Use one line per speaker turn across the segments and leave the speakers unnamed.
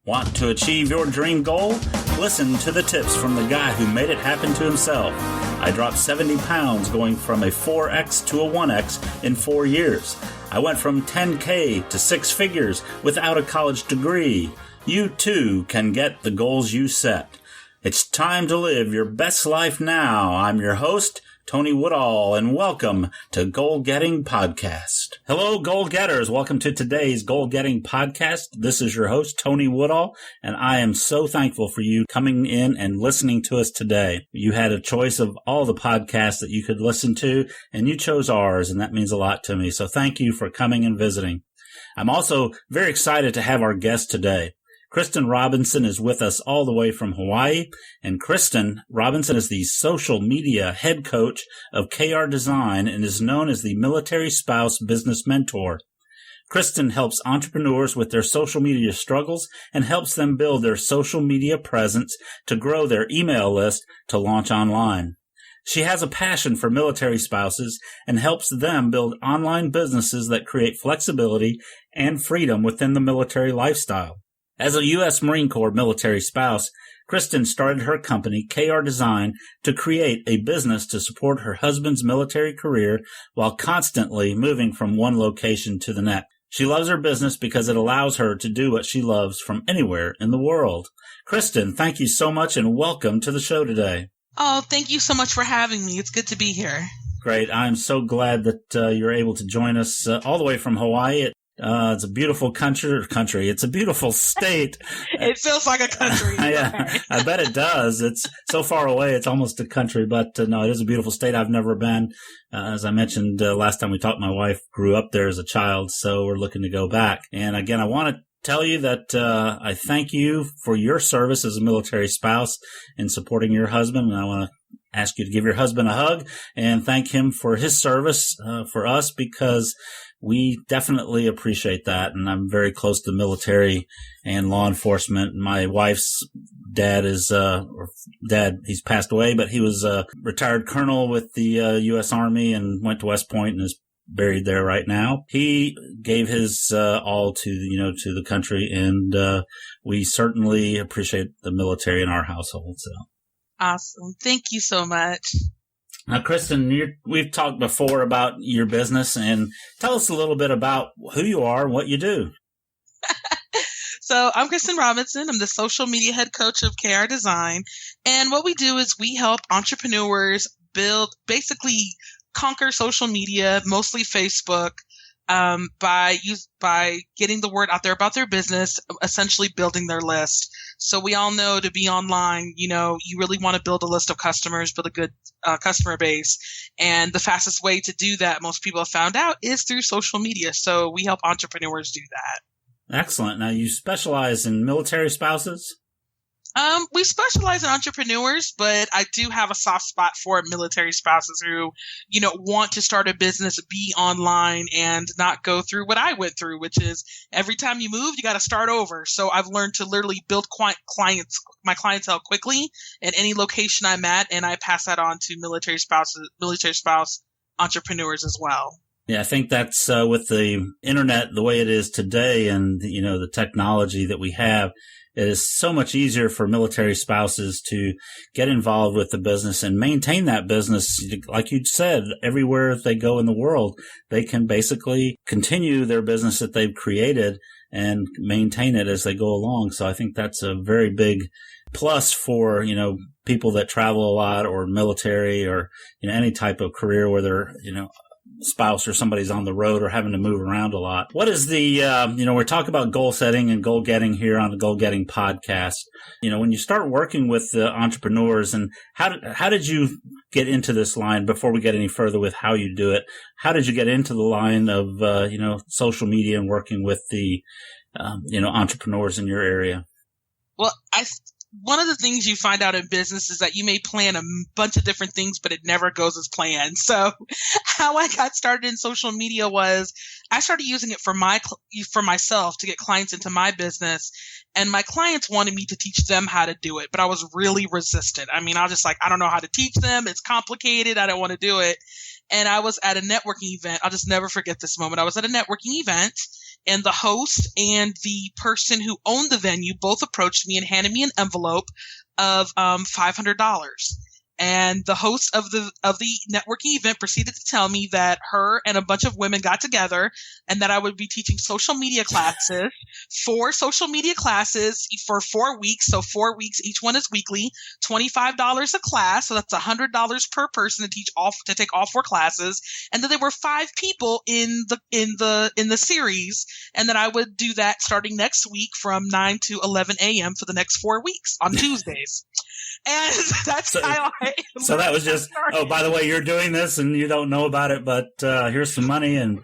Want to achieve your dream goal? Listen to the tips from the guy who made it happen to himself. I dropped 70 pounds going from a 4X to a 1X in 4 years. I went from 10K to 6 figures without a college degree. You too can get the goals you set. It's time to live your best life now. I'm your host, Tony Woodall, and welcome to Goal Getting Podcast. Hello, goal getters. Welcome to today's Goal Getting Podcast. This is your host, Tony Woodall, and I am so thankful for you coming in and listening to us today. You had a choice of all the podcasts that you could listen to, and you chose ours, and that means a lot to me. So thank you for coming and visiting. I'm also very excited to have our guest today. Kristen Robinson is with us all the way from Hawaii, and Kristen Robinson is the social media head coach of KR Design and is known as the Military Spouse Business Mentor. Kristen helps entrepreneurs with their social media struggles and helps them build their social media presence to grow their email list to launch online. She has a passion for military spouses and helps them build online businesses that create flexibility and freedom within the military lifestyle. As a U.S. Marine Corps military spouse, Kristen started her company, KR Design, to create a business to support her husband's military career while constantly moving from one location to the next. She loves her business because it allows her to do what she loves from anywhere in the world. Kristen, thank you so much and welcome to the show today.
Oh, thank you so much for having me. It's good to be here.
Great. I'm so glad that you're able to join us all the way from Hawaii. It's a beautiful country. It's a beautiful state.
It feels like a country.
Yeah, I bet it does. It's so far away. It's almost a country, but no, it is a beautiful state. I've never been. As I mentioned last time we talked, my wife grew up there as a child, so we're looking to go back. And again, I want to tell you that I thank you for your service as a military spouse in supporting your husband, and I want to ask you to give your husband a hug and thank him for his service for us, because we definitely appreciate that. And I'm very close to the military and law enforcement. My wife's dad he's passed away, but he was a retired colonel with the U.S. Army and went to West Point and is buried there right now. He gave his all to the country, and we certainly appreciate the military in our household. So
awesome. Thank you so much.
Now, Kristen, we've talked before about your business, and tell us a little bit about who you are and what you do.
So I'm Kristen Robinson. I'm the social media head coach of KR Design. And what we do is we help entrepreneurs basically conquer social media, mostly Facebook, by getting the word out there about their business, essentially building their list. So we all know to be online, you really want to build a list of customers, build a good customer base. And the fastest way to do that, most people have found out, is through social media. So we help entrepreneurs do that.
Excellent. Now, you specialize in military spouses?
We specialize in entrepreneurs, but I do have a soft spot for military spouses who, want to start a business, be online, and not go through what I went through, which is every time you move, you got to start over. So I've learned to literally build my clientele quickly at any location I'm at, and I pass that on to military spouse entrepreneurs as well.
Yeah, I think that's with the internet the way it is today, and the technology that we have. It is so much easier for military spouses to get involved with the business and maintain that business. Like you said, everywhere they go in the world, they can basically continue their business that they've created and maintain it as they go along. So I think that's a very big plus for, people that travel a lot or military or, any type of career where they're, spouse or somebody's on the road or having to move around a lot. What is the, we're talking about goal setting and goal getting here on the Goal Getting Podcast. When you start working with the entrepreneurs, and how did you get into this line before we get any further with how you do it? How did you get into the line of, social media and working with the, entrepreneurs in your area?
Well, one of the things you find out in business is that you may plan a bunch of different things, but it never goes as planned. So how I got started in social media was I started using it for myself to get clients into my business. And my clients wanted me to teach them how to do it, but I was really resistant. I was just like, I don't know how to teach them. It's complicated. I don't want to do it. And I was at a networking event. I'll just never forget this moment. I was at a networking event, And the host and the person who owned the venue both approached me and handed me an envelope of $500. And the host of the networking event proceeded to tell me that her and a bunch of women got together and that I would be teaching social media classes, 4 social media classes for 4 weeks. So 4 weeks, each one is weekly, $25 a class. So that's $100 per person to take all 4 classes. And then there were 5 people in the series. And then I would do that starting next week from 9 to 11 a.m. for the next 4 weeks on Tuesdays. And that's how
So that was just, oh, by the way, you're doing this and you don't know about it, but here's some money. And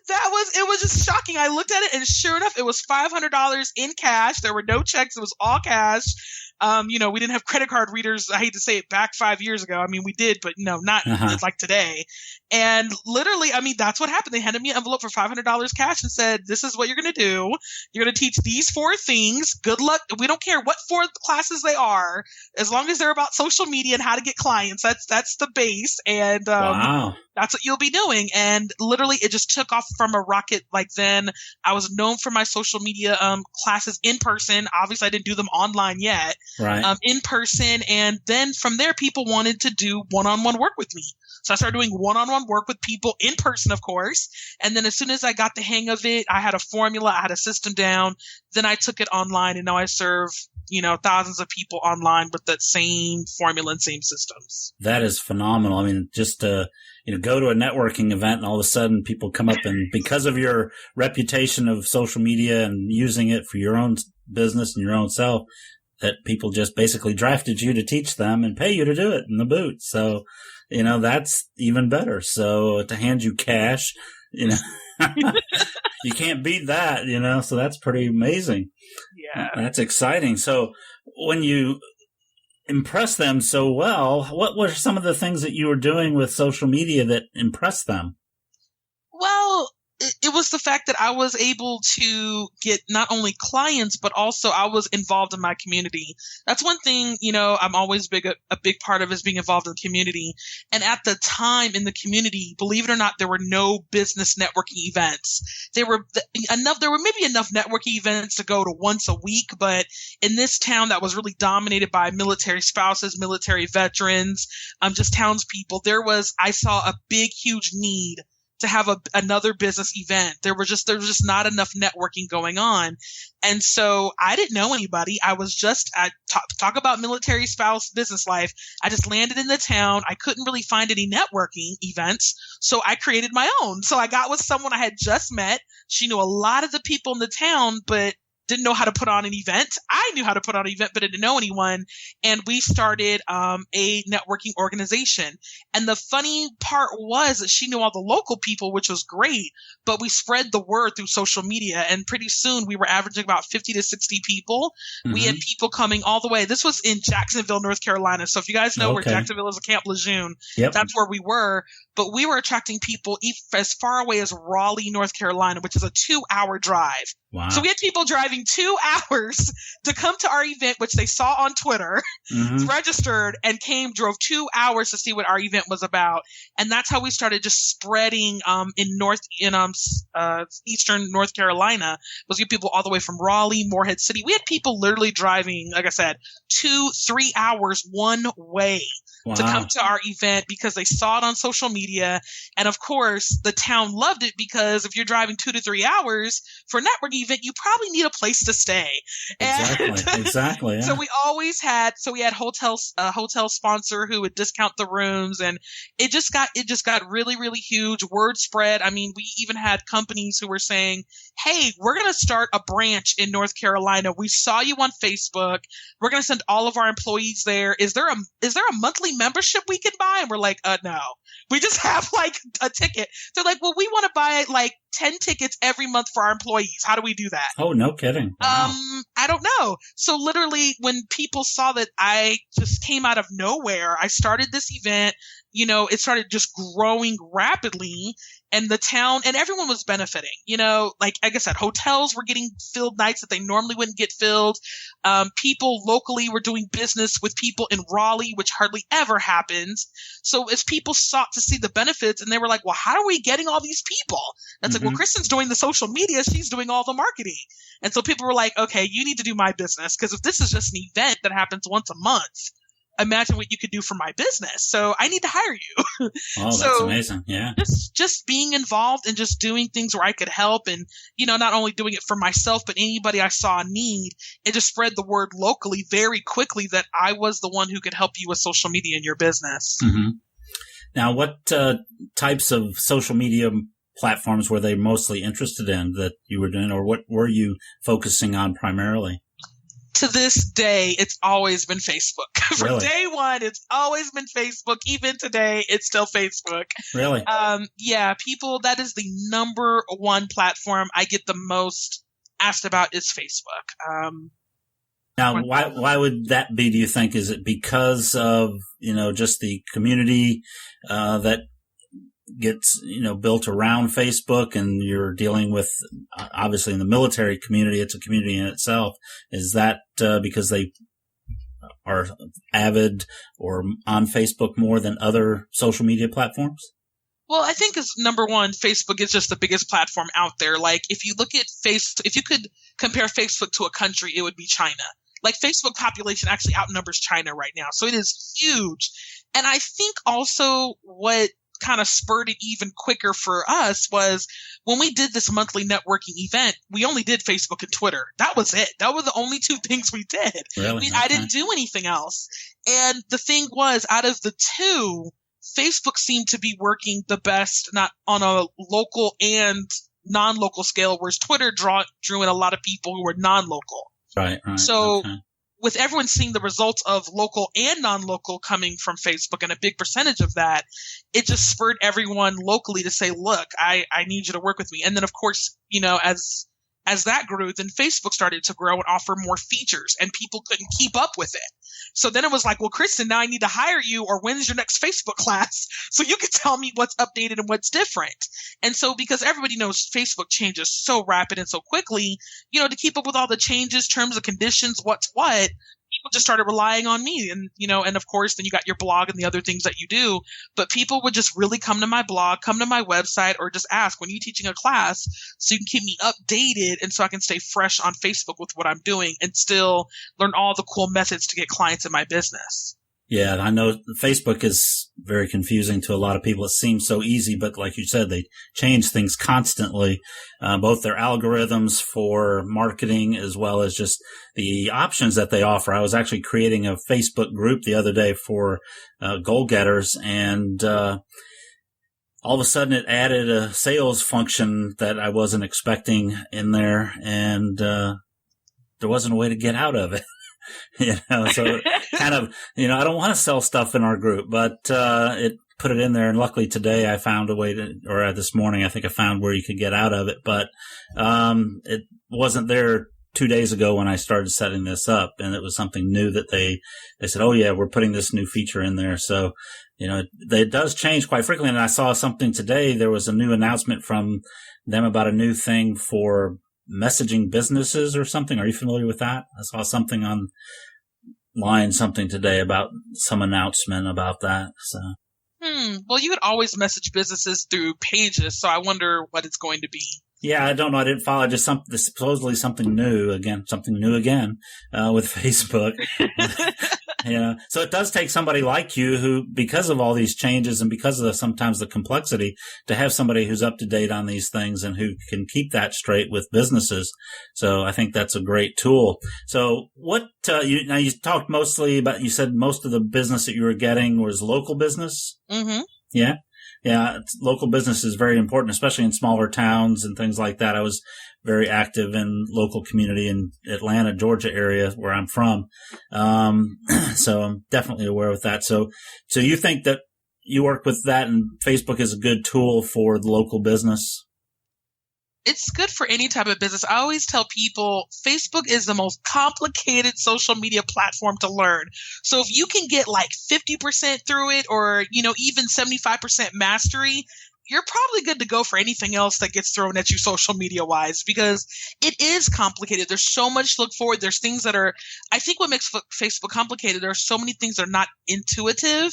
it was just shocking. I looked at it and sure enough, it was $500 in cash. There were no checks. It was all cash. We didn't have credit card readers. I hate to say it, back 5 years ago. I mean, we did, but no, not like today. And literally, I mean, that's what happened. They handed me an envelope for $500 cash and said, this is what you're going to do. You're going to teach these 4 things. Good luck. We don't care what 4 classes they are, as long as they're about social media and how to get clients. That's the base. And
wow.
That's what you'll be doing. And literally, it just took off from a rocket. Like then, I was known for my social media classes in person. Obviously, I didn't do them online yet.
Right.
In person. And then from there, people wanted to do one-on-one work with me. So I started doing one-on-one work with people in person, of course. And then as soon as I got the hang of it, I had a formula, I had a system down. Then I took it online and now I serve, thousands of people online with that same formula and same systems.
That is phenomenal. I mean, just to, go to a networking event and all of a sudden people come up and because of your reputation of social media and using it for your own business and your own self, that people just basically drafted you to teach them and pay you to do it in the boot. So, that's even better. So to hand you cash, you can't beat that, so that's pretty amazing.
Yeah.
That's exciting. So when you impress them so well, what were some of the things that you were doing with social media that impressed them?
Well, it was the fact that I was able to get not only clients, but also I was involved in my community. That's one thing, I'm always a big part of is being involved in the community. And at the time in the community, believe it or not, there were no business networking events. There were maybe enough networking events to go to once a week, but in this town that was really dominated by military spouses, military veterans, just townspeople, I saw a big, huge need to have another business event. There was just not enough networking going on. And so I didn't know anybody. I was just talk about military spouse business life. I just landed in the town. I couldn't really find any networking events. So I created my own. So I got with someone I had just met. She knew a lot of the people in the town, but didn't know how to put on an event. I knew how to put on an event, but didn't know anyone. And we started a networking organization. And the funny part was that she knew all the local people, which was great, but we spread the word through social media. And pretty soon we were averaging about 50 to 60 people. Mm-hmm. We had people coming all the way. This was in Jacksonville, North Carolina. So if you guys know where Jacksonville is, a Camp Lejeune, that's where we were. But we were attracting people as far away as Raleigh, North Carolina, which is a 2-hour drive.
Wow.
So we had people driving 2 hours to come to our event, which they saw on Twitter, registered, and drove 2 hours to see what our event was about. And that's how we started just spreading in eastern North Carolina. Was get people all the way from Raleigh, Morehead City. We had people literally driving, like I said, 2-3 hours one way. Wow. To come to our event because they saw it on social media. And of course, the town loved it because if you're driving 2 to 3 hours for a networking event, you probably need a place to stay.
Exactly. Yeah.
So we had a hotel sponsor who would discount the rooms, and it just got really, really huge. Word spread. I mean, we even had companies who were saying, hey, we're going to start a branch in North Carolina. We saw you on Facebook. We're going to send all of our employees there. Is there a monthly membership we can buy? And we're like, no, we just have like a ticket. They're like, well, we want to buy like 10 tickets every month for our employees. How do we do that?
Oh, no kidding. Wow.
I don't know. So literally when people saw that I just came out of nowhere, I started this event, it started just growing rapidly. and the town and everyone was benefiting. Like I said, hotels were getting filled nights that they normally wouldn't get filled. People locally were doing business with people in Raleigh, which hardly ever happens. So as people sought to see the benefits, and they were like, well, how are we getting all these people? That's like, well, Kristen's doing the social media. She's doing all the marketing. And so people were like, okay, you need to do my business. Because if this is just an event that happens once a month, imagine what you could do for my business. So I need to hire you.
Oh, that's amazing. Yeah.
Just being involved and just doing things where I could help, and, not only doing it for myself, but anybody I saw in need. It just spread the word locally very quickly that I was the one who could help you with social media in your business.
Mm-hmm. Now, what types of social media platforms were they mostly interested in that you were doing, or what were you focusing on primarily?
To this day, it's always been Facebook. From
Really?
day one, it's always been Facebook. Even today, it's still Facebook.
Really?
Yeah, people, that is the number one platform I get the most asked about is Facebook.
Now, why would that be, do you think? Is it because of, just the community that gets, built around Facebook, and you're dealing with, obviously in the military community, it's a community in itself. Is that because they are avid or on Facebook more than other social media platforms?
Well, I think it's number one, Facebook is just the biggest platform out there. Like, if you look at if you could compare Facebook to a country, it would be China. Like, Facebook population actually outnumbers China right now. So it is huge. And I think also what kind of spurred it even quicker for us was when we did this monthly networking event, we only did Facebook and Twitter. That was it. That were the only two things we did.
Really?
I didn't do anything else. And the thing was, out of the two, Facebook seemed to be working the best, not on a local and non-local scale, whereas Twitter drew in a lot of people who were non-local.
Right.
So
okay.
With everyone seeing the results of local and non-local coming from Facebook, and a big percentage of that, it just spurred everyone locally to say, look, I need you to work with me. And then, of course, as that grew, then Facebook started to grow and offer more features, and people couldn't keep up with it. So then it was like, well, Kristen, now I need to hire you, or when's your next Facebook class so you can tell me what's updated and what's different. And so, because everybody knows Facebook changes so rapid and so quickly, to keep up with all the changes, terms and conditions, what's what, people just started relying on me. And, and of course, then you got your blog and the other things that you do. But people would just really come to my blog, come to my website, or just ask, when are you teaching a class, so you can keep me updated and so I can stay fresh on Facebook with what I'm doing and still learn all the cool methods to get clients in my business.
Yeah, I know Facebook is very confusing to a lot of people. It seems so easy, but like you said, they change things constantly, both their algorithms for marketing as well as just the options that they offer. I was actually creating a Facebook group the other day for goal-getters, and all of a sudden it added a sales function that I wasn't expecting in there, and there wasn't a way to get out of it. So kind of, I don't want to sell stuff in our group, but it put it in there. And luckily today I found a way or this morning, I think I found where you could get out of it. But it wasn't there 2 days ago when I started setting this up. And it was something new that they said, oh, yeah, we're putting this new feature in there. So, it does change quite frequently. And I saw something today. There was a new announcement from them about a new thing for messaging businesses or something. Are you familiar with that? I saw something online, something today about some announcement about that. So,
well, you would always message businesses through pages, so I wonder what it's going to be.
Yeah, I don't know. I didn't follow. Just supposedly something new again with Facebook. So it does take somebody like you who, because of all these changes and because of sometimes the complexity, to have somebody who's up to date on these things and who can keep that straight with businesses. So I think that's a great tool. So what, you talked mostly about, you said most of the business that you were getting was local business.
Mm-hmm.
Yeah. Yeah, local business is very important, especially in smaller towns and things like that. I was very active in local community in Atlanta, Georgia area where I'm from. So I'm definitely aware of that. So you think that you work with that and Facebook is a good tool for the local business?
It's good for any type of business. I always tell people Facebook is the most complicated social media platform to learn. So if you can get like 50% through it, or, even 75% mastery, you're probably good to go for anything else that gets thrown at you social media wise, because it is complicated. There's so much to look forward. There's things that are, I think what makes Facebook complicated, there are so many things that are not intuitive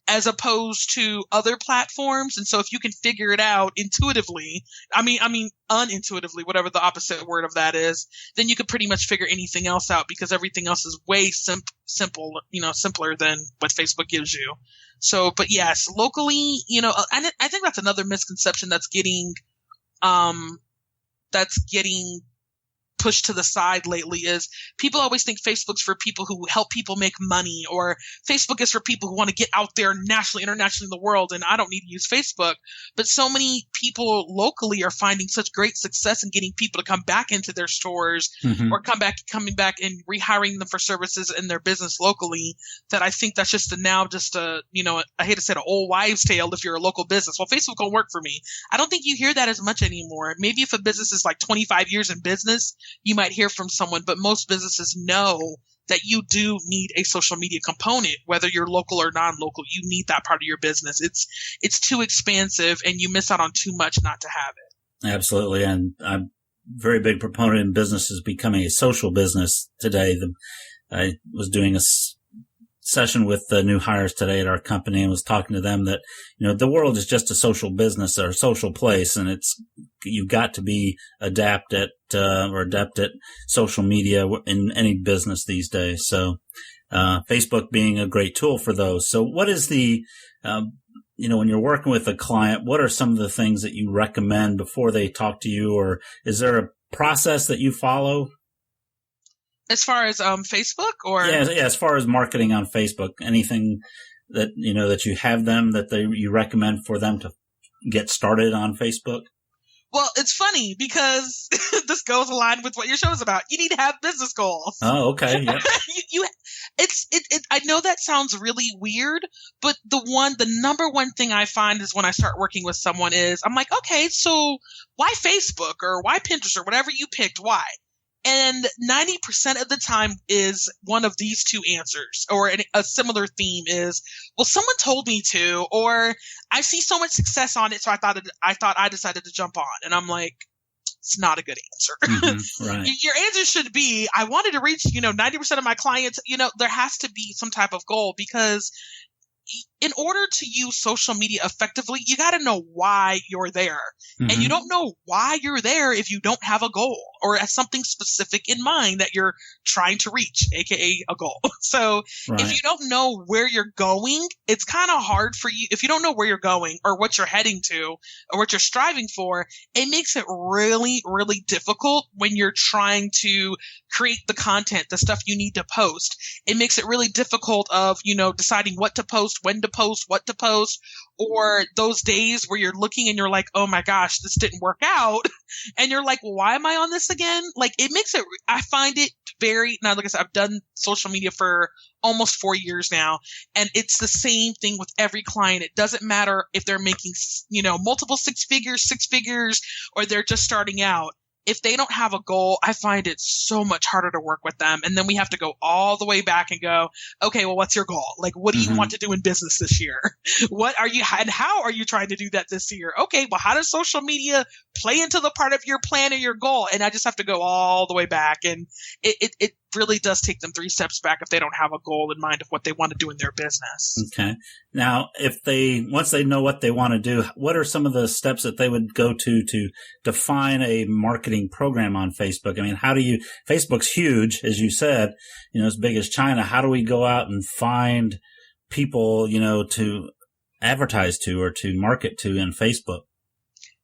as opposed to other platforms. And so if you can figure it out intuitively, I mean unintuitively, whatever the opposite word of that is, then you could pretty much figure anything else out, because everything else is way simpler than what Facebook gives you. So, but yes, locally, and I think that's another misconception that's getting pushed to the side lately is people always think Facebook's for people who help people make money, or Facebook is for people who want to get out there nationally, internationally in the world, and I don't need to use Facebook. But so many people locally are finding such great success in getting people to come back into their stores or coming back and rehiring them for services in their business locally, that I think that's just I hate to say it, an old wives' tale if you're a local business. Well, Facebook won't work for me. I don't think you hear that as much anymore. Maybe if a business is like 25 years in business, you might hear from someone, but most businesses know that you do need a social media component, whether you're local or non-local. You need that part of your business. It's too expansive, and you miss out on too much not to have it.
Absolutely. And I'm a very big proponent in businesses becoming a social business today. I was doing a session with the new hires today at our company and was talking to them that, the world is just a social business or a social place, and you've got to be adept at social media in any business these days. So, Facebook being a great tool for those. So what is the, when you're working with a client, what are some of the things that you recommend before they talk to you, or is there a process that you follow?
As far as Facebook, or
as far as marketing on Facebook, anything that that you have them that you recommend for them to get started on Facebook?
Well, it's funny because this goes aligned with what your show is about. You need to have business goals.
Oh, okay. Yeah.
I know that sounds really weird, but the number one thing I find is when I start working with someone is I'm like, okay, so why Facebook or why Pinterest or whatever you picked? Why? And 90% of the time is one of these two answers, or a similar theme is, well, someone told me to, or I see so much success on it, so I decided to jump on. And I'm like, it's not a good answer.
Mm-hmm, right.
Your answer should be, I wanted to reach, 90% of my clients. There has to be some type of goal, because in order to use social media effectively, you got to know why you're there. And you don't know why you're there if you don't have a goal or something specific in mind that you're trying to reach, aka a goal. So if you don't know where you're going, it's kind of hard for you. If you don't know where you're going or what you're heading to or what you're striving for, it makes it really, really difficult when you're trying to create the content, the stuff you need to post. It makes it really difficult of, deciding what to post, when to post, what to post, or those days where you're looking and you're like, oh my gosh, this didn't work out. And you're like, well, why am I on this again? Like, it makes it, I find it now, like I said, I've done social media for almost 4 years now, and it's the same thing with every client. It doesn't matter if they're making, multiple six figures, or they're just starting out. If they don't have a goal, I find it so much harder to work with them. And then we have to go all the way back and go, okay, well, what's your goal? Like, what do you want to do in business this year? And how are you trying to do that this year? Okay, well, how does social media play into the part of your plan or your goal? And I just have to go all the way back. And it really does take them 3 steps back if they don't have a goal in mind of what they want to do in their business.
Okay. Now, once they know what they want to do, what are some of the steps that they would go to define a marketing program on Facebook? I mean, Facebook's huge, as you said, as big as China. How do we go out and find people, to advertise to or to market to in Facebook?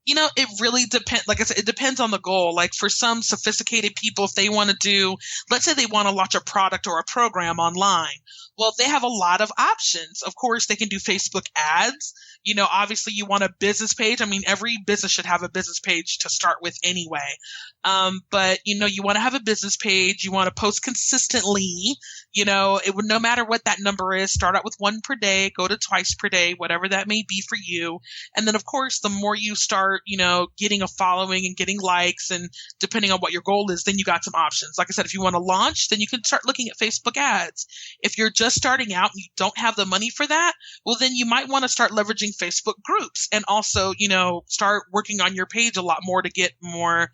It really depends. Like I said, it depends on the goal. Like for some sophisticated people, if they want to do, let's say they want to launch a product or a program online. Well, they have a lot of options. Of course, they can do Facebook ads. Obviously you want a business page. I mean, every business should have a business page to start with anyway. But you want to have a business page. You want to post consistently. It would, no matter what that number is, start out with 1 per day, go to twice per day, whatever that may be for you. And then of course, the more you start start, getting a following and getting likes, and depending on what your goal is, then you got some options. Like I said, if you want to launch, then you can start looking at Facebook ads. If you're just starting out and you don't have the money for that, well, then you might want to start leveraging Facebook groups, and also, start working on your page a lot more to get more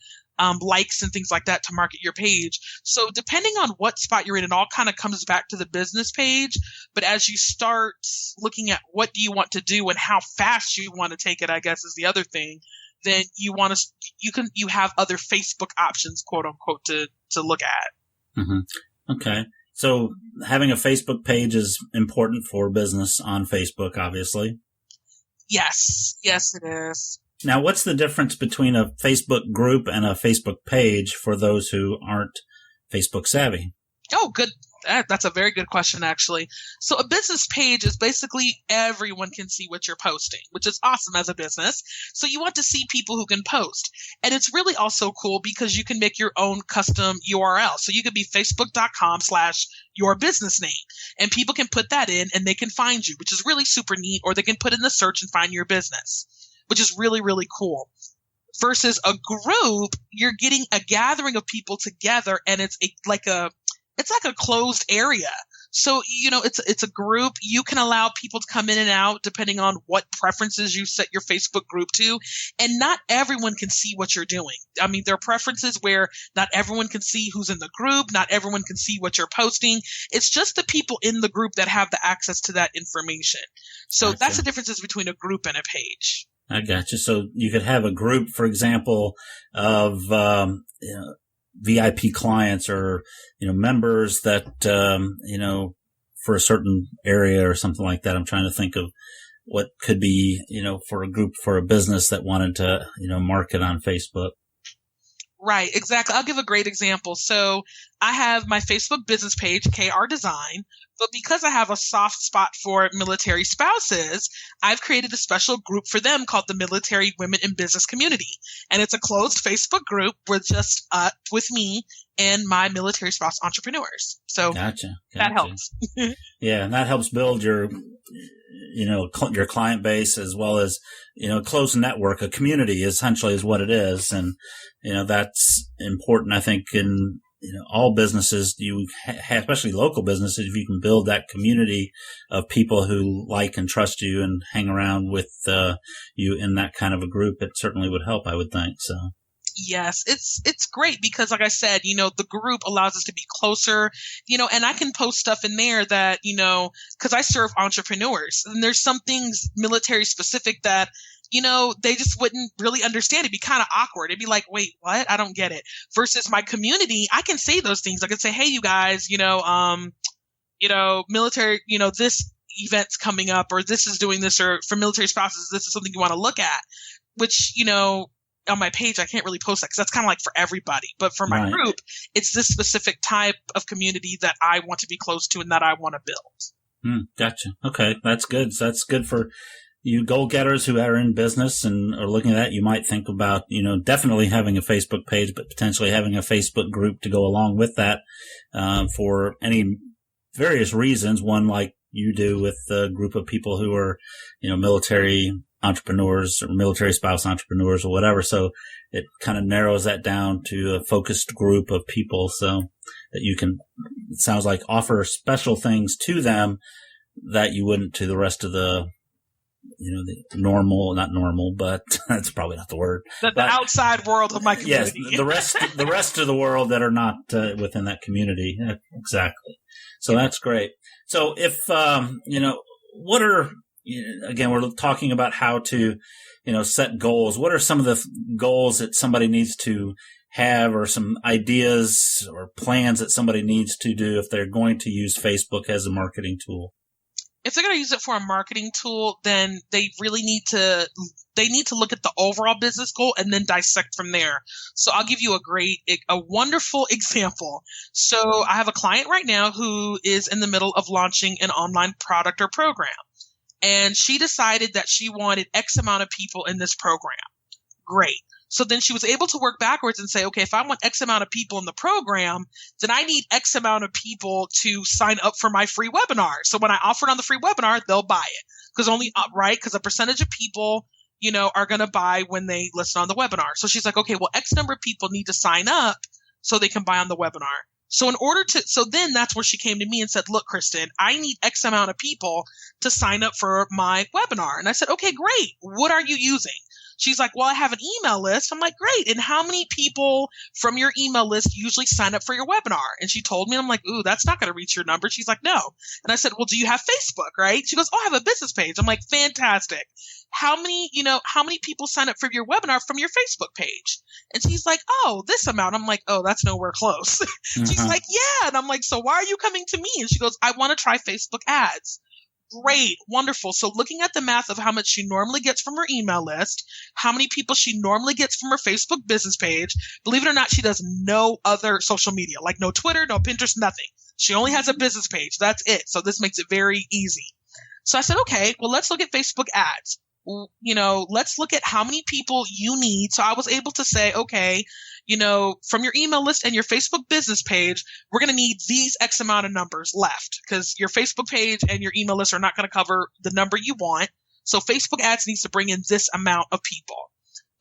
likes and things like that to market your page. So depending on what spot you're in, it all kind of comes back to the business page. But as you start looking at what do you want to do and how fast you want to take it, I guess is the other thing, then you have other Facebook options, quote unquote, to look at.
Mm-hmm. Okay. So having a Facebook page is important for business on Facebook, obviously.
Yes, it is.
Now, what's the difference between a Facebook group and a Facebook page for those who aren't Facebook savvy?
Oh, good. That's a very good question, actually. So a business page is basically everyone can see what you're posting, which is awesome as a business. So you want to see people who can post. And it's really also cool because you can make your own custom URL. So you could be facebook.com/your business name. And people can put that in and they can find you, which is really super neat. Or they can put in the search and find your business, which is really, really cool. Versus a group, you're getting a gathering of people together, and it's like a closed area. So, it's a group. You can allow people to come in and out depending on what preferences you set your Facebook group to. And not everyone can see what you're doing. I mean, there are preferences where not everyone can see who's in the group. Not everyone can see what you're posting. It's just the people in the group that have the access to that information. So
Gotcha.
That's the differences between a group and a page.
I gotcha. So you could have a group, for example, of VIP clients or members that for a certain area or something like that. I'm trying to think of what could be for a group, for a business that wanted to market on Facebook.
Right, exactly. I'll give a great example. So I have my Facebook business page, KR Design, but because I have a soft spot for military spouses, I've created a special group for them called the Military Women in Business Community. And it's a closed Facebook group with just with me and my military spouse entrepreneurs. So
Gotcha.
That helps.
Yeah, and that helps build your your client base as well as, close network. A community essentially is what it is. And, that's important, I think, in, all businesses, especially local businesses, if you can build that community of people who like and trust you and hang around with you in that kind of a group, it certainly would help, I would think. So.
Yes, it's great because, like I said, the group allows us to be closer, and I can post stuff in there that, because I serve entrepreneurs, and there's some things military specific that, they just wouldn't really understand. It'd be kind of awkward. It'd be like, wait, what? I don't get it. Versus my community, I can say those things. I can say, hey, you guys, military, this event's coming up, or this is doing this, or for military spouses, this is something you want to look at, which, on my page, I can't really post that because that's kind of like for everybody. But for my group, it's this specific type of community that I want to be close to and that I want to build.
Gotcha. Okay. That's good. So that's good for you goal getters who are in business and are looking at that. You might think about, definitely having a Facebook page, but potentially having a Facebook group to go along with that, for any various reasons. One, like you do with a group of people who are, military entrepreneurs or military spouse entrepreneurs or whatever. So it kind of narrows that down to a focused group of people so that you can, it sounds like, offer special things to them that you wouldn't to the rest of the, the not normal, but that's probably not the word.
The outside world of my community.
Yes, the rest of the world that are not within that community. Exactly. So that's great. So if, what are, again, we're talking about how to, set goals. What are some of the goals that somebody needs to have, or some ideas or plans that somebody needs to do if they're going to use Facebook as a marketing tool?
If they're going to use it for a marketing tool, then they really need to look at the overall business goal and then dissect from there. So I'll give you a wonderful example. So I have a client right now who is in the middle of launching an online product or program. And she decided that she wanted X amount of people in this program. Great. So then she was able to work backwards and say, okay, if I want X amount of people in the program, then I need X amount of people to sign up for my free webinar. So when I offer it on the free webinar, they'll buy it. Because a percentage of people, are going to buy when they listen on the webinar. So she's like, okay, well, X number of people need to sign up so they can buy on the webinar. So then that's where she came to me and said, look, Kristen, I need X amount of people to sign up for my webinar. And I said, okay, great. What are you using? She's like, well, I have an email list. I'm like, great. And how many people from your email list usually sign up for your webinar? And she told me, I'm like, ooh, that's not going to reach your number. She's like, no. And I said, well, do you have Facebook, right? She goes, oh, I have a business page. I'm like, fantastic. How many people sign up for your webinar from your Facebook page? And she's like, oh, this amount. I'm like, oh, that's nowhere close. She's like, yeah. And I'm like, so why are you coming to me? And she goes, I want to try Facebook ads. Great. Wonderful. So looking at the math of how much she normally gets from her email list, how many people she normally gets from her Facebook business page, believe it or not, she does no other social media, like no Twitter, no Pinterest, nothing. She only has a business page. That's it. So this makes it very easy. So I said, okay, well, let's look at Facebook ads. Let's look at how many people you need. So I was able to say, okay, from your email list and your Facebook business page, we're going to need these X amount of numbers left because your Facebook page and your email list are not going to cover the number you want. So Facebook ads needs to bring in this amount of people.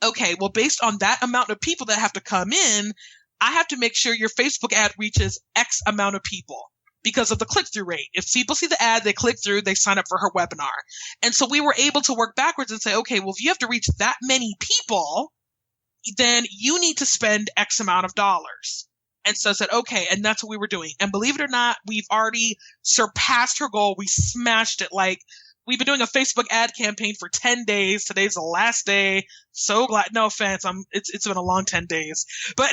Okay, well, based on that amount of people that have to come in, I have to make sure your Facebook ad reaches X amount of people because of the click-through rate. If people see the ad, they click through, they sign up for her webinar. And so we were able to work backwards and say, okay, well, if you have to reach that many people, then you need to spend X amount of dollars. And so I said, okay, and that's what we were doing. And believe it or not, we've already surpassed her goal. We smashed it. Like, we've been doing a Facebook ad campaign for 10 days. Today's the last day. So glad. No offense. It's been a long 10 days, but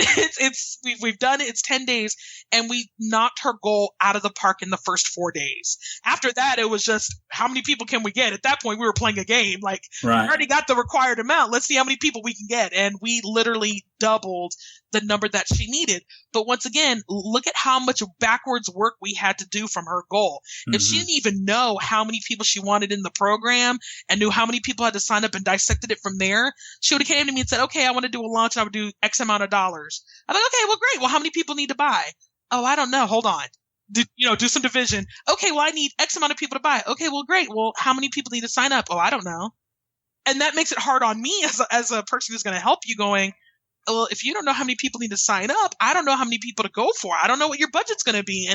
we've done it. It's 10 days and we knocked her goal out of the park in the first 4 days. After that, it was just, how many people can we get? At that point, we were playing a game. Like,
right.
We already got the required amount. Let's see how many people we can get. And we literally doubled the number that she needed. But once again, look at how much backwards work we had to do from her goal. Mm-hmm. If she didn't even know how many people she wanted in the program and knew how many people had to sign up and dissected it from there, she would have came to me and said, okay, I want to do a launch and I would do X amount of dollars. I'm like, okay, well, great. Well, how many people need to buy? Oh, I don't know. Hold on. Do some division. Okay, well, I need X amount of people to buy. Okay, well, great. Well, how many people need to sign up? Oh, I don't know. And that makes it hard on me as a person who's going to help you going, well, if you don't know how many people need to sign up, I don't know how many people to go for. I don't know what your budget's going to be.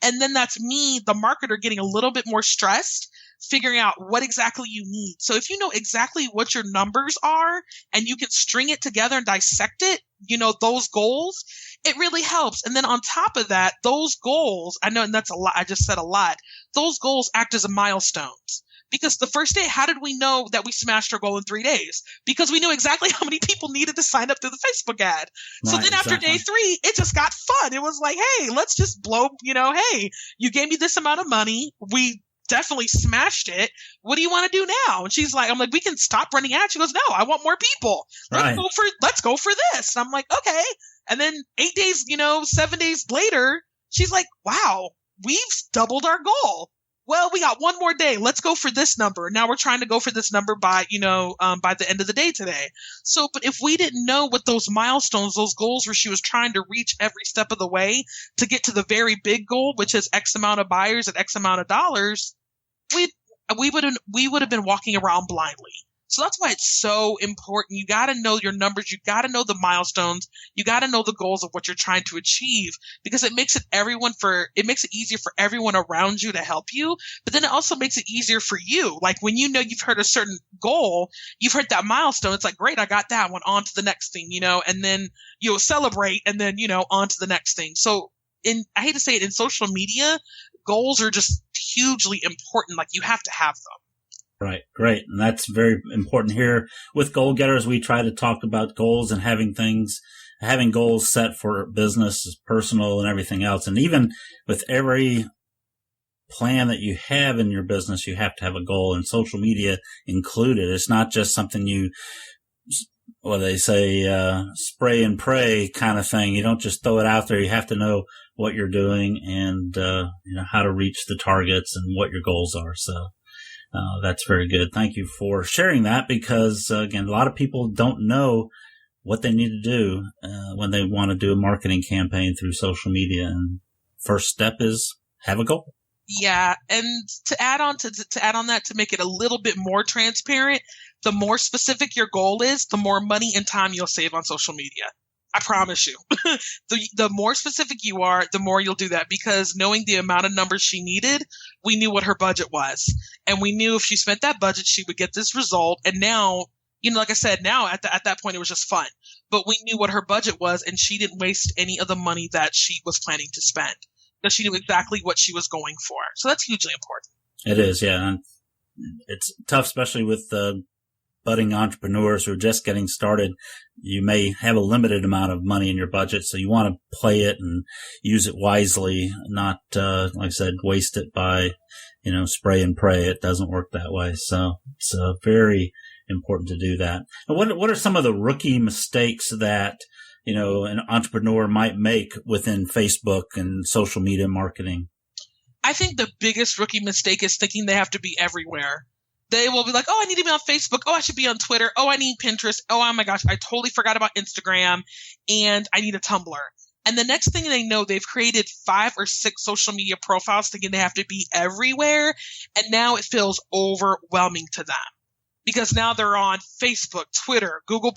And then that's me, the marketer, getting a little bit more stressed, figuring out what exactly you need. So if you know exactly what your numbers are and you can string it together and dissect it, those goals, it really helps. And then on top of that, those goals, I know, and that's a lot, I just said a lot, those goals act as milestones. Because the first day, how did we know that we smashed our goal in 3 days? Because we knew exactly how many people needed to sign up to the Facebook ad. Right, so then after day 3, it just got fun. It was like, hey, let's just blow, hey, you gave me this amount of money. We definitely smashed it. What do you want to do now? And she's like, I'm like, we can stop running ads. She goes, no, I want more people.
Right.
Let's go for this. And I'm like, okay. And then 8 days, 7 days later, she's like, wow, we've doubled our goal. Well, we got one more day. Let's go for this number. Now we're trying to go for this number by the end of the day today. So, but if we didn't know what those milestones, those goals where she was trying to reach every step of the way to get to the very big goal, which is X amount of buyers and X amount of dollars, we would have been walking around blindly. So that's why it's so important. You got to know your numbers. You got to know the milestones. You got to know the goals of what you're trying to achieve, because it makes it easier for everyone around you to help you. But then it also makes it easier for you. Like when you've heard a certain goal, you've heard that milestone. It's like, great, I got that one, on to the next thing, and then you'll celebrate and then, on to the next thing. So I hate to say it, in social media, goals are just hugely important. Like you have to have them.
Right. Great. And that's very important here. With Goal Getters, we try to talk about goals and having goals set for business, personal, and everything else. And even with every plan that you have in your business, you have to have a goal, and social media included. It's not just something they say, spray and pray kind of thing. You don't just throw it out there. You have to know what you're doing and, how to reach the targets and what your goals are. So, that's very good. Thank you for sharing that, because, again, a lot of people don't know what they need to do when they want to do a marketing campaign through social media. And first step is have a goal.
Yeah, and to add on that, to make it a little bit more transparent, the more specific your goal is, the more money and time you'll save on social media. I promise you. The more specific you are, the more you'll do that, because knowing the amount of numbers she needed, we knew what her budget was. And we knew if she spent that budget, she would get this result. And now, like I said, now at that point, it was just fun. But we knew what her budget was, and she didn't waste any of the money that she was planning to spend, because she knew exactly what she was going for. So that's hugely important.
It is, yeah. And it's tough, especially with budding entrepreneurs who are just getting started. You may have a limited amount of money in your budget, so you want to play it and use it wisely, not, like I said, waste it by, spray and pray. It doesn't work that way. So it's very important to do that. And what are some of the rookie mistakes that, an entrepreneur might make within Facebook and social media marketing?
I think the biggest rookie mistake is thinking they have to be everywhere. They will be like, oh, I need to be on Facebook. Oh, I should be on Twitter. Oh, I need Pinterest. Oh my gosh, I totally forgot about Instagram, and I need a Tumblr. And the next thing they know, they've created 5 or 6 social media profiles thinking they have to be everywhere. And now it feels overwhelming to them, because now they're on Facebook, Twitter, Google+,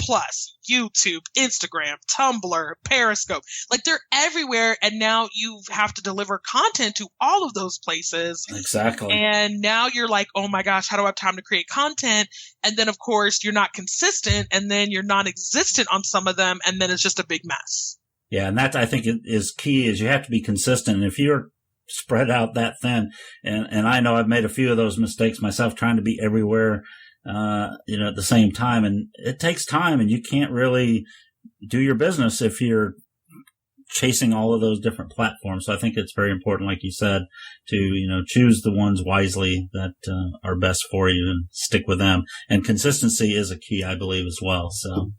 YouTube, Instagram, Tumblr, Periscope. Like, they're everywhere, and now you have to deliver content to all of those places.
Exactly.
And now you're like, oh my gosh, how do I have time to create content? And then, of course, you're not consistent, and then you're non-existent on some of them, and then it's just a big mess.
Yeah, and that, I think, is key, is you have to be consistent. And if you're spread out that thin, and I know I've made a few of those mistakes myself, trying to be everywhere at the same time. And it takes time, and you can't really do your business if you're chasing all of those different platforms. So I think it's very important, like you said, to, choose the ones wisely that are best for you and stick with them. And consistency is a key, I believe, as well. So,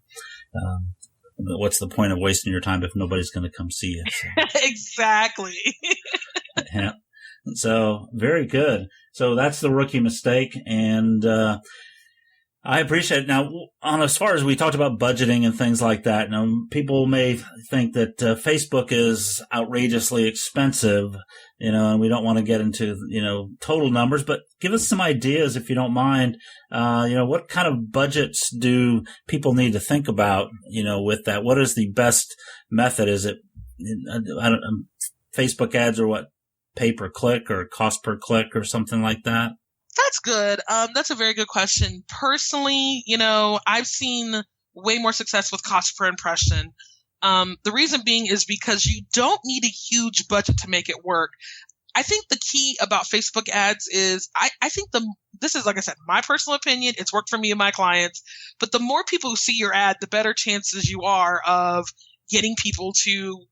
what's the point of wasting your time if nobody's going to come see you? So.
Exactly.
Yeah. So very good. So that's the rookie mistake. And, I appreciate it. Now, as far as we talked about budgeting and things like that, people may think that Facebook is outrageously expensive, and we don't want to get into, total numbers, but give us some ideas, if you don't mind. What kind of budgets do people need to think about, with that? What is the best method? Is it, Facebook ads, or what, pay per click or cost per click or something like that?
That's good. That's a very good question. Personally, I've seen way more success with cost per impression. The reason being is because you don't need a huge budget to make it work. I think the key about Facebook ads is I think this is, like I said, my personal opinion. It's worked for me and my clients. But the more people who see your ad, the better chances you are of getting people to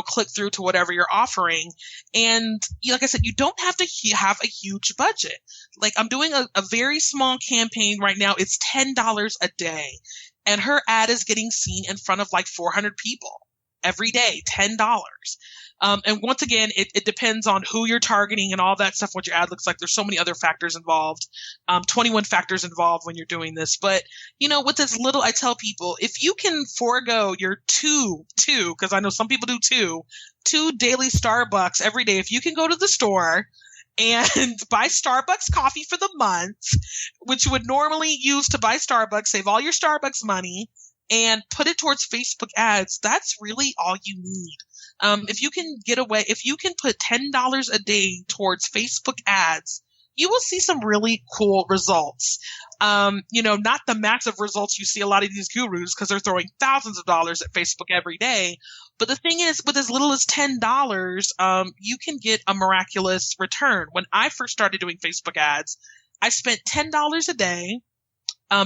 click through to whatever you're offering. And like I said, you don't have to have a huge budget. Like, I'm doing a very small campaign right now. It's $10 a day. And her ad is getting seen in front of like 400 people every day, $10. And once again, it depends on who you're targeting and all that stuff, what your ad looks like. There's so many other factors involved, 21 factors involved when you're doing this. But, with this little, I tell people, if you can forego your two, because I know some people do two daily Starbucks every day. If you can go to the store and buy Starbucks coffee for the month, which you would normally use to buy Starbucks, save all your Starbucks money, and put it towards Facebook ads, that's really all you need. If you can put $10 a day towards Facebook ads, you will see some really cool results. Not the massive results you see a lot of these gurus, because they're throwing thousands of dollars at Facebook every day. But the thing is, with as little as $10, you can get a miraculous return. When I first started doing Facebook ads, I spent $10 a day.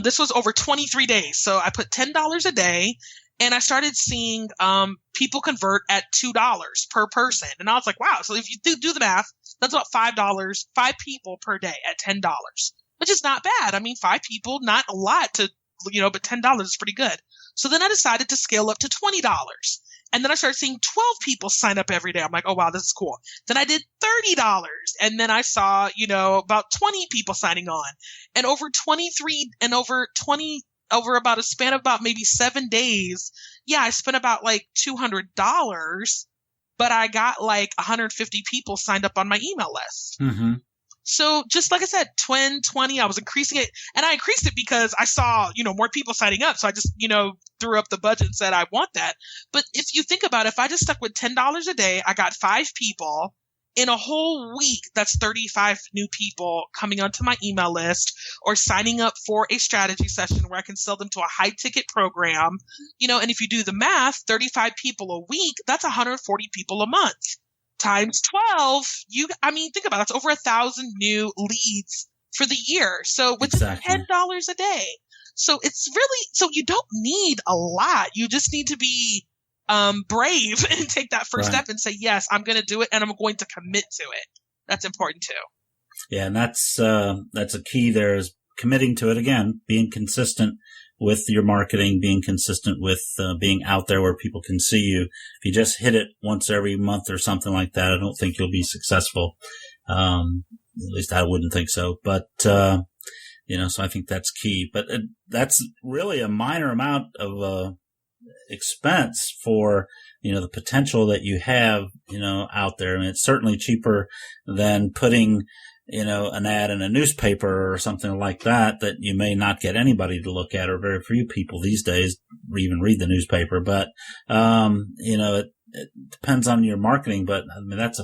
This was over 23 days. So I put $10 a day, and I started seeing people convert at $2 per person. And I was like, wow. So if you do the math, that's about $5, 5 people per day at $10, which is not bad. I mean, 5 people, not a lot but $10 is pretty good. So then I decided to scale up to $20. And then I started seeing 12 people sign up every day. I'm like, oh, wow, this is cool. Then I did $30. And then I saw, about 20 people signing on. And over about a span of about maybe 7 days, I spent about like $200, but I got like 150 people signed up on my email list.
Mm-hmm.
So just like I said, 20, I was increasing it. And I increased it because I saw, more people signing up. So I just, threw up the budget and said, I want that. But if you think about it, if I just stuck with $10 a day, I got 5 people. In a whole week, that's 35 new people coming onto my email list or signing up for a strategy session where I can sell them to a high ticket program. And if you do the math, 35 people a week, that's 140 people a month. Times 12, think about it, that's over 1,000 new leads for the year. So with
Exactly.
$10 a day. So so you don't need a lot. You just need to be brave and take that first step and say, yes, I'm going to do it and I'm going to commit to it. That's important too.
Yeah. And that's a key there, is committing to it. Again, being consistent with your marketing, being consistent with being out there where people can see you. If you just hit it once every month or something like that, I don't think you'll be successful. At least I wouldn't think so. But, so I think that's key. But that's really a minor amount of expense for, the potential that you have, out there. I mean, it's certainly cheaper than putting, an ad in a newspaper or something like that you may not get anybody to look at, or very few people these days even read the newspaper. But, it depends on your marketing, but I mean, that's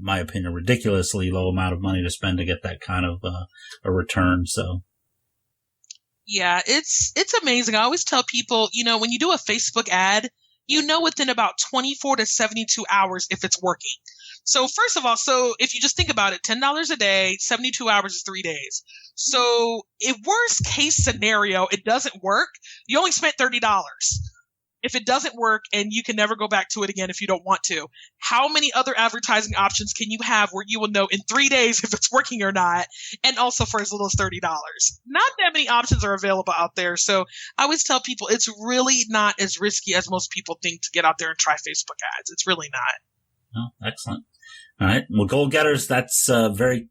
my opinion, ridiculously low amount of money to spend to get that kind of a return. So.
Yeah, it's amazing. I always tell people, when you do a Facebook ad, within about 24 to 72 hours if it's working. So first of all, if you just think about it, $10 a day, 72 hours is 3 days. So if worst case scenario, it doesn't work, you only spent $30. If it doesn't work and you can never go back to it again if you don't want to, how many other advertising options can you have where you will know in 3 days if it's working or not, and also for as little as $30? Not that many options are available out there. So I always tell people it's really not as risky as most people think to get out there and try Facebook ads. It's really not.
Oh, excellent. All right. Well, goal getters, that's a very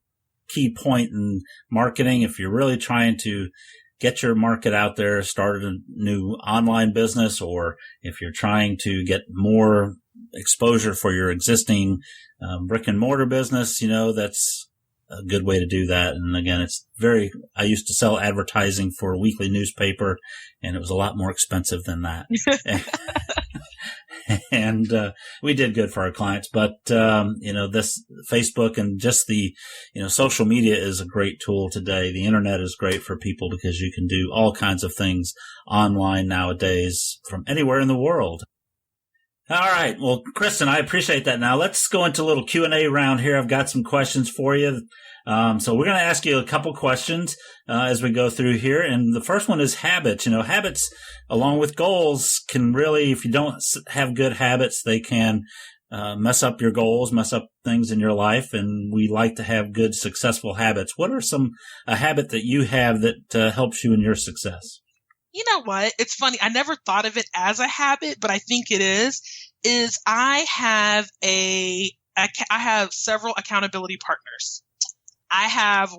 key point in marketing. If you're really trying to get your market out there, start a new online business, or if you're trying to get more exposure for your existing brick and mortar business, that's a good way to do that. And again, I used to sell advertising for a weekly newspaper, and it was a lot more expensive than that. And we did good for our clients. But, this Facebook and just the, social media is a great tool today. The internet is great for people because you can do all kinds of things online nowadays from anywhere in the world. All right. Well, Kristen, I appreciate that. Now let's go into a little Q&A round here. I've got some questions for you. So we're going to ask you a couple questions as we go through here. And the first one is habits. Habits along with goals can really, if you don't have good habits, they can mess up your goals, mess up things in your life. And we like to have good, successful habits. What are a habit that you have that helps you in your success?
You know what? It's funny. I never thought of it as a habit, but I think it is I have several accountability partners. I have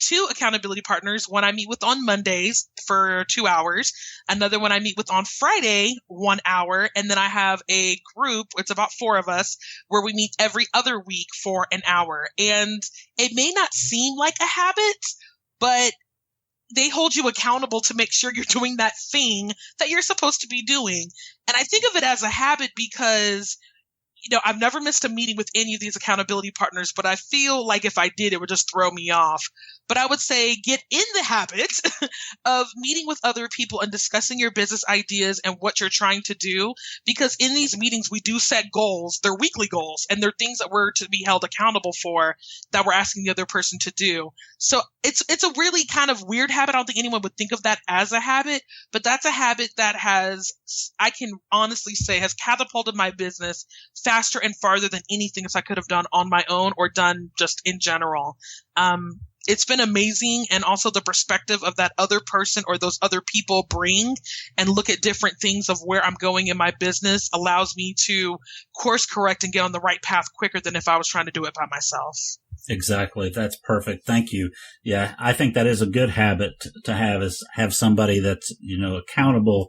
2 accountability partners. One I meet with on Mondays for 2 hours. Another one I meet with on Friday, 1 hour. And then I have a group, it's about 4 of us, where we meet every other week for an hour. And it may not seem like a habit, but they hold you accountable to make sure you're doing that thing that you're supposed to be doing. And I think of it as a habit because, I've never missed a meeting with any of these accountability partners, but I feel like if I did, it would just throw me off. But I would say get in the habit of meeting with other people and discussing your business ideas and what you're trying to do. Because in these meetings, we do set goals. They're weekly goals, and they're things that we're to be held accountable for that we're asking the other person to do. So it's a really kind of weird habit. I don't think anyone would think of that as a habit, but that's a habit that I can honestly say, has catapulted my business faster and farther than anything else I could have done on my own or done just in general. It's been amazing. And also the perspective of that other person or those other people bring and look at different things of where I'm going in my business allows me to course correct and get on the right path quicker than if I was trying to do it by myself.
Exactly. That's perfect. Thank you. Yeah. I think that is a good habit to have, is have somebody that's, accountable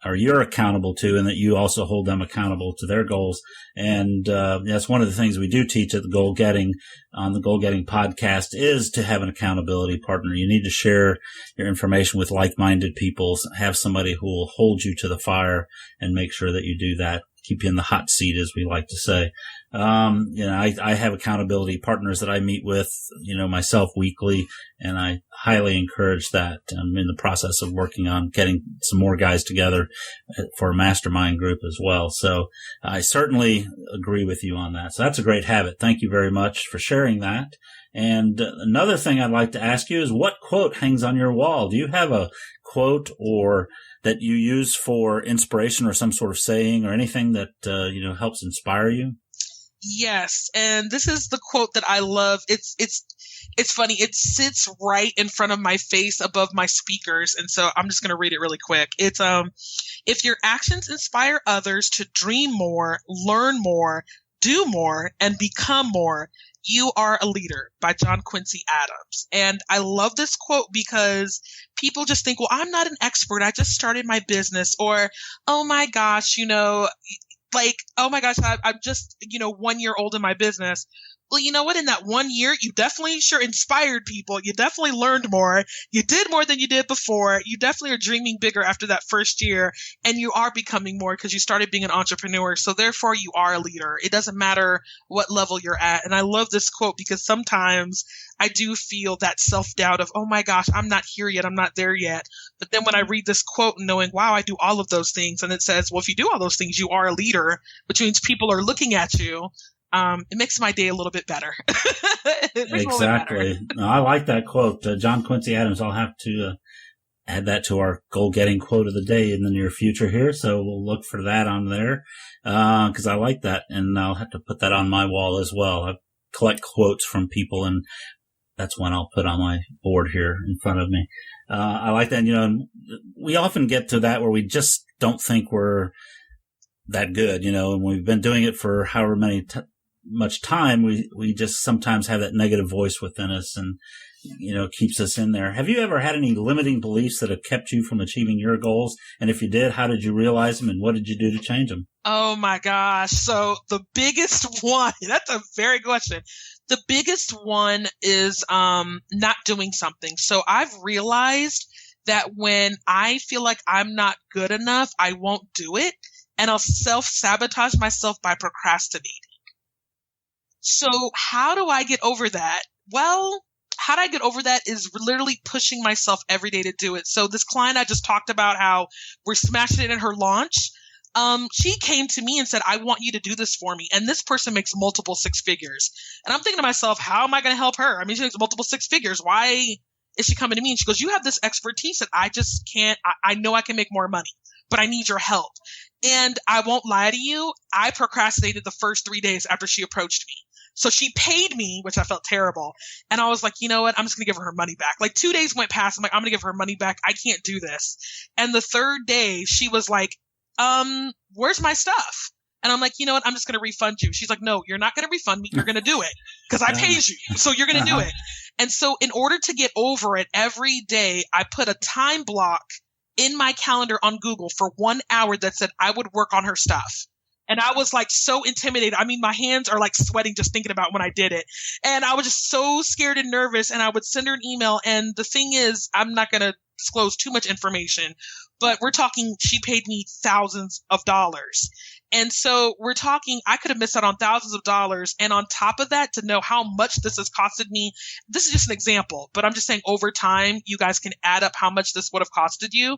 or you're accountable to, and that you also hold them accountable to their goals. And that's one of the things we do teach at the Goal Getting on the Goal Getting podcast is to have an accountability partner. You need to share your information with like-minded people, have somebody who will hold you to the fire and make sure that you do that. Keep you in the hot seat, as we like to say. I have accountability partners that I meet with, myself weekly, and I highly encourage that. I'm in the process of working on getting some more guys together for a mastermind group as well. So I certainly agree with you on that. So that's a great habit. Thank you very much for sharing that. And another thing I'd like to ask you is, what quote hangs on your wall? Do you have a quote or that you use for inspiration, or some sort of saying or anything that, helps inspire you?
Yes. And this is the quote that I love. It's funny. It sits right in front of my face above my speakers. And so I'm just going to read it really quick. It's, if your actions inspire others to dream more, learn more, do more, and become more, you are a leader, by John Quincy Adams. And I love this quote because people just think, well, I'm not an expert. I just started my business. Or, oh my gosh, oh my gosh, I'm just, 1 year old in my business. Well, you know what? In that 1 year, you definitely sure inspired people. You definitely learned more. You did more than you did before. You definitely are dreaming bigger after that first year, and you are becoming more because you started being an entrepreneur. So therefore, you are a leader. It doesn't matter what level you're at. And I love this quote because sometimes I do feel that self-doubt of, oh my gosh, I'm not here yet. I'm not there yet. But then when I read this quote and knowing, wow, I do all of those things, and it says, well, if you do all those things, you are a leader, which means people are looking at you. It makes my day a little bit better.
Exactly. No, I like that quote. John Quincy Adams. I'll have to add that to our goal-getting quote of the day in the near future here. So we'll look for that on there because I like that. And I'll have to put that on my wall as well. I collect quotes from people, and that's one I'll put on my board here in front of me. I like that. We often get to that where we just don't think we're that good, and we've been doing it for however much time, we just sometimes have that negative voice within us and, keeps us in there. Have you ever had any limiting beliefs that have kept you from achieving your goals? And if you did, how did you realize them and what did you do to change them?
Oh my gosh. So the biggest one, that's a very good question. The biggest one is not doing something. So I've realized that when I feel like I'm not good enough, I won't do it. And I'll self-sabotage myself by procrastinating. So how do I get over that? Well, how do I get over that is literally pushing myself every day to do it. So this client I just talked about how we're smashing it in her launch. She came to me and said, I want you to do this for me. And this person makes multiple six figures. And I'm thinking to myself, how am I going to help her? I mean, she makes multiple six figures. Why is she coming to me? And she goes, you have this expertise that I just can't, I know I can make more money, but I need your help. And I won't lie to you, I procrastinated the first 3 days after she approached me. So she paid me, which I felt terrible. And I was like, you know what? I'm just going to give her money back. Like 2 days went past. I'm like, I'm going to give her money back. I can't do this. And the third day she was like, where's my stuff? And I'm like, you know what? I'm just going to refund you. She's like, no, you're not going to refund me. You're going to do it because I paid you. So you're going to do it. And so in order to get over it, every day I put a time block in my calendar on Google for 1 hour that said I would work on her stuff. And I was like so intimidated. I mean, my hands are like sweating just thinking about when I did it. And I was just so scared and nervous. And I would send her an email. And the thing is, I'm not going to disclose too much information, but we're talking, she paid me thousands of dollars. And so we're talking, I could have missed out on thousands of dollars. And on top of that, to know how much this has costed me, this is just an example, but I'm just saying over time, you guys can add up how much this would have costed you.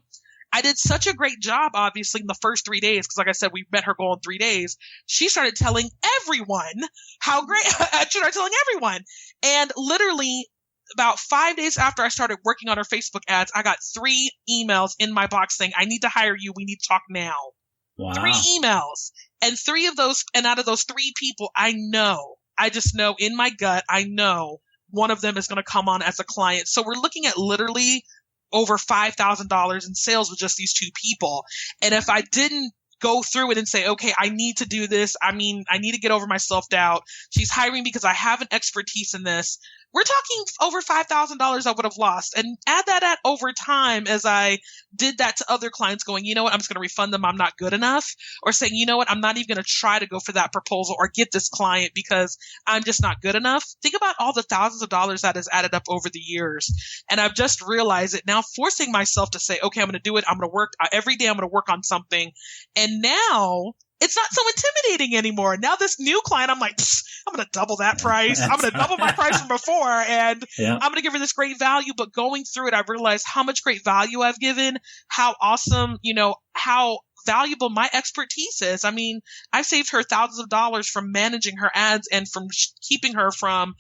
I did such a great job, obviously, in the first 3 days, because like I said, we met her goal in 3 days. She started telling everyone how great, she started telling everyone. And literally about 5 days after I started working on her Facebook ads, I got 3 emails in my box saying, I need to hire you. We need to talk now.
Wow.
3 emails. And 3 of those, and out of those 3 people, I just know in my gut, I know one of them is going to come on as a client. So we're looking at literally over $5,000 in sales with just these 2 people. And if I didn't go through it and say, okay, I need to do this. I mean, I need to get over my self-doubt. She's hiring because I have an expertise in this. we're talking over $5,000 I would have lost. And add that at over time as I did that to other clients going, you know what, I'm just going to refund them. I'm not good enough. Or saying, you know what, I'm not even going to try to go for that proposal or get this client because I'm just not good enough. Think about all the thousands of dollars that has added up over the years. And I've just realized it now, forcing myself to say, okay, I'm going to do it. I'm going to work every day. I'm going to work on something. And now it's not so intimidating anymore. Now this new client, I'm like, I'm going to double that price. I'm going to double my price from before, and I'm going to give her this great value. But going through it, I've realized how much great value I've given, how awesome, how valuable my expertise is. I mean, I've saved her thousands of dollars from managing her ads and from keeping her from,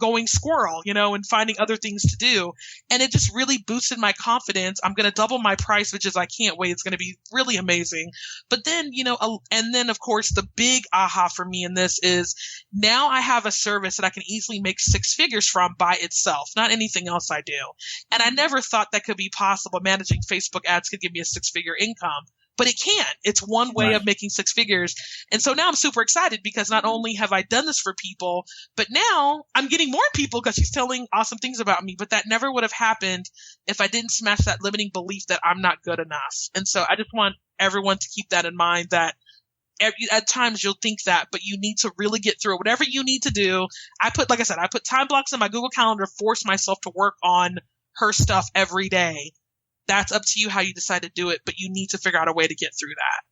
going squirrel, and finding other things to do. And it just really boosted my confidence. I'm going to double my price, which is, I can't wait. It's going to be really amazing. But then, and then of course, the big aha for me in this is now I have a service that I can easily make 6 figures from by itself, not anything else I do. And I never thought that could be possible. Managing Facebook ads could give me a 6-figure income. But it can. It's one way of making 6 figures. And so now I'm super excited because not only have I done this for people, but now I'm getting more people because she's telling awesome things about me. But that never would have happened if I didn't smash that limiting belief that I'm not good enough. And so I just want everyone to keep that in mind, that at times you'll think that, but you need to really get through it. Whatever you need to do. I put time blocks in my Google Calendar, force myself to work on her stuff every day. That's up to you how you decide to do it, but you need to figure out a way to get through that.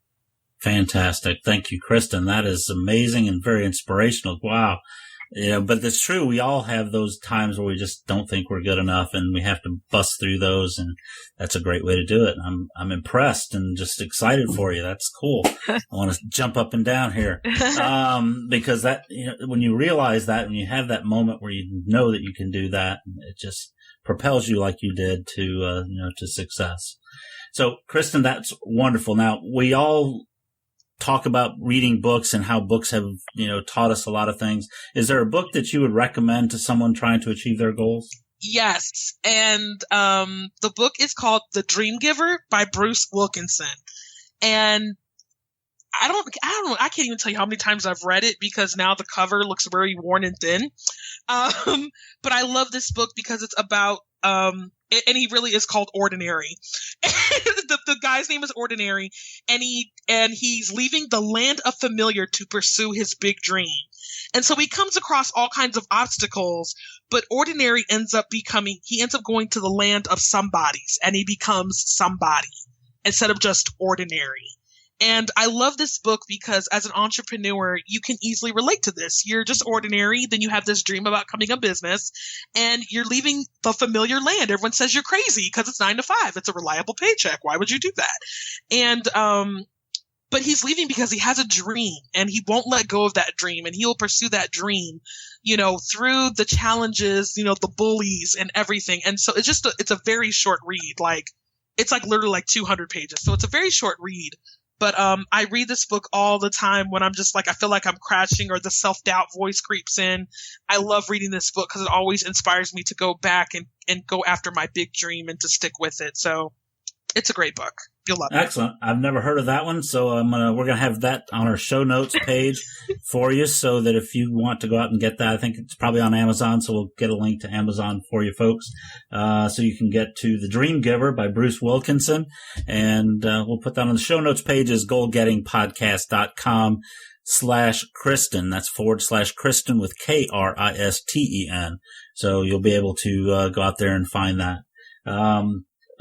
Fantastic. Thank you, Kristen. That is amazing and very inspirational. Wow. But it's true. We all have those times where we just don't think we're good enough, and we have to bust through those. And that's a great way to do it. I'm impressed and just excited for you. That's cool. I want to jump up and down here. Because that, when you realize that, when you have that moment where you know that you can do that, it just propels you like you did to success. So, Kristen, that's wonderful. Now, we all talk about reading books and how books have, taught us a lot of things. Is there a book that you would recommend to someone trying to achieve their goals?
Yes. And the book is called The Dream Giver by Bruce Wilkinson. And I can't even tell you how many times I've read it because now the cover looks very worn and thin. But I love this book because it's about, and he really is called Ordinary. the guy's name is Ordinary, and he's leaving the land of familiar to pursue his big dream. And so he comes across all kinds of obstacles, but Ordinary ends up going to the land of somebodies, and he becomes somebody instead of just ordinary. And I love this book because as an entrepreneur, you can easily relate to this. You're just ordinary. Then you have this dream about coming a business and you're leaving the familiar land. Everyone says you're crazy because it's 9 to 5. It's a reliable paycheck. Why would you do that? And, but he's leaving because he has a dream and he won't let go of that dream, and he will pursue that dream, through the challenges, the bullies and everything. And so it's a very short read. It's literally 200 pages. So it's a very short read. But I read this book all the time when I'm just I feel like I'm crashing or the self-doubt voice creeps in. I love reading this book because it always inspires me to go back and go after my big dream and to stick with it. So it's a great book. You'll love it.
Excellent. I've never heard of that one, so we're gonna have that on our show notes page for you, so that if you want to go out and get that, I think it's probably on Amazon, so we'll get a link to Amazon for you folks, so you can get to The Dream Giver by Bruce Wilkinson, and we'll put that on the show notes page as goalgettingpodcast.com/Kristen. That's /Kristen with Kristen. So you'll be able to go out there and find that.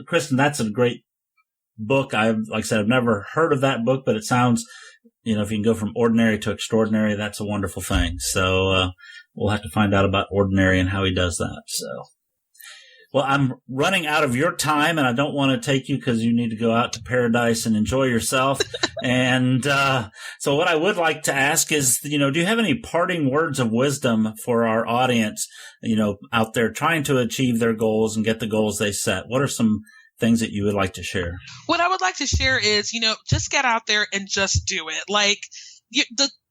Kristen, that's a great book. Like I said, I've never heard of that book, but it sounds, if you can go from ordinary to extraordinary, that's a wonderful thing. So, we'll have to find out about Ordinary and how he does that. So, well, I'm running out of your time, and I don't want to take you because you need to go out to paradise and enjoy yourself. And, so what I would like to ask is, do you have any parting words of wisdom for our audience, out there trying to achieve their goals and get the goals they set? What are some things that you would like to share?
What I would like to share is, just get out there and just do it.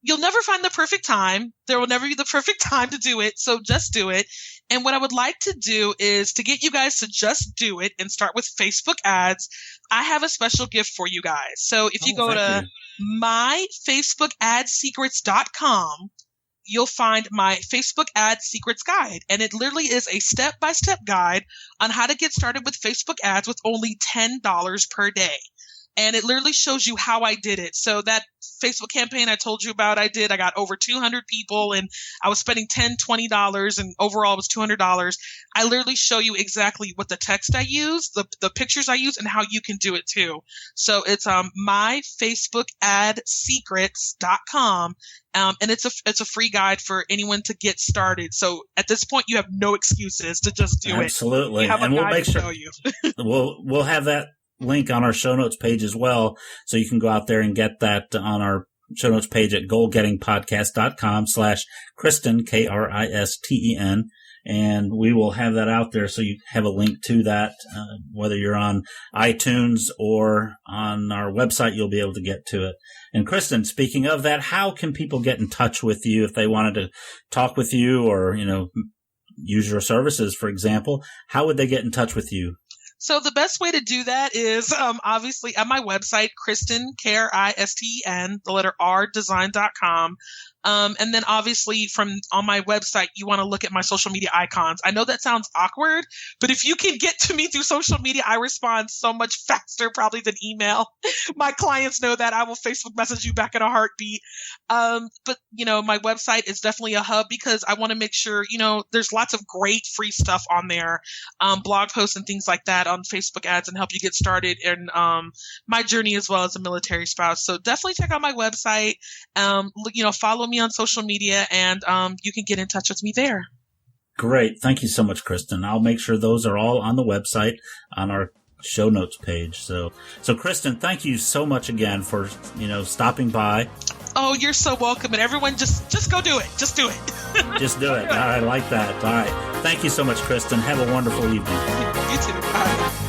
You'll never find the perfect time. There will never be the perfect time to do it. So just do it. And what I would like to do is to get you guys to just do it and start with Facebook ads. I have a special gift for you guys. So if you go to myfacebookadsecrets.com, you'll find my Facebook Ad Secrets Guide. And it literally is a step-by-step guide on how to get started with Facebook ads with only $10 per day. And it literally shows you how I did it. So that Facebook campaign I told you about, I got over 200 people, and I was spending $10, $20, and overall it was $200. I literally show you exactly what the text I use, the pictures I use, and how you can do it too. So it's myfacebookadsecrets.com. And it's a free guide for anyone to get started. So at this point, you have no excuses to just do it.
Absolutely. And we'll make sure we'll have that link on our show notes page as well. So you can go out there and get that on our show notes page at goalgettingpodcast.com/Kristen, Kristen. And we will have that out there. So you have a link to that, whether you're on iTunes or on our website, you'll be able to get to it. And Kristen, speaking of that, how can people get in touch with you if they wanted to talk with you or, use your services, for example? How would they get in touch with you?
So the best way to do that is obviously at my website, Kristen, Kristen, the letter R, design.com. And then obviously on my website, you want to look at my social media icons. I know that sounds awkward, but if you can get to me through social media, I respond so much faster probably than email. My clients know that. I will Facebook message you back in a heartbeat. But my website is definitely a hub because I want to make sure, there's lots of great free stuff on there, blog posts and things like that on Facebook ads, and help you get started in my journey as well as a military spouse. So definitely check out my website. Follow me on social media, and you can get in touch with me there.
Great. Thank you so much, Kristen. I'll make sure those are all on the website on our show notes page. So Kristen, thank you so much again for, stopping by.
Oh, you're so welcome. And everyone just go do it. Just do it.
Just do it. All right. I like that. All right. Thank you so much, Kristen. Have a wonderful evening.
You too. Bye.